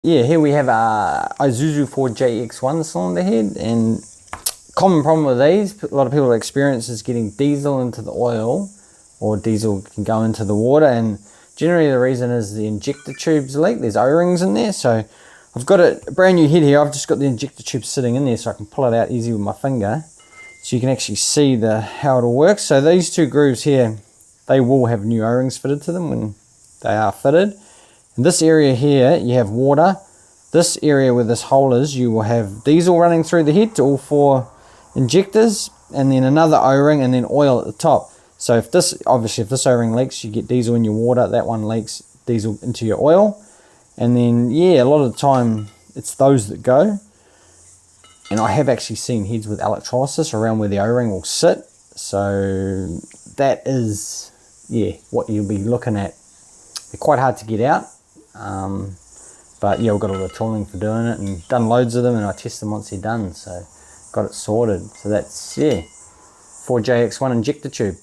Yeah, here we have a Isuzu 4JX1 cylinder head, and common problem with these, a lot of people experience is getting diesel into the oil, or diesel can go into the water, and generally the reason is the injector tubes leak. There's O-rings in there, so I've got a brand new head here. I've just got the injector tube sitting in there so I can pull it out easy with my finger, so you can actually see how it'll work. So these two grooves here, they will have new O-rings fitted to them when they are fitted. In this area here, you have water. This area where this hole is, you will have diesel running through the head to all four injectors, and then another O-ring, and then oil at the top. So if this O-ring leaks, you get diesel in your water. That one leaks, diesel into your oil. And then, yeah, a lot of the time, it's those that go. And I have actually seen heads with electrolysis around where the O-ring will sit. So that is, yeah, what you'll be looking at. They're quite hard to get out. But yeah, we've got all the tooling for doing it and done loads of them, and I test them once they're done, so got it sorted. So that's, yeah, 4JX1 injector tube.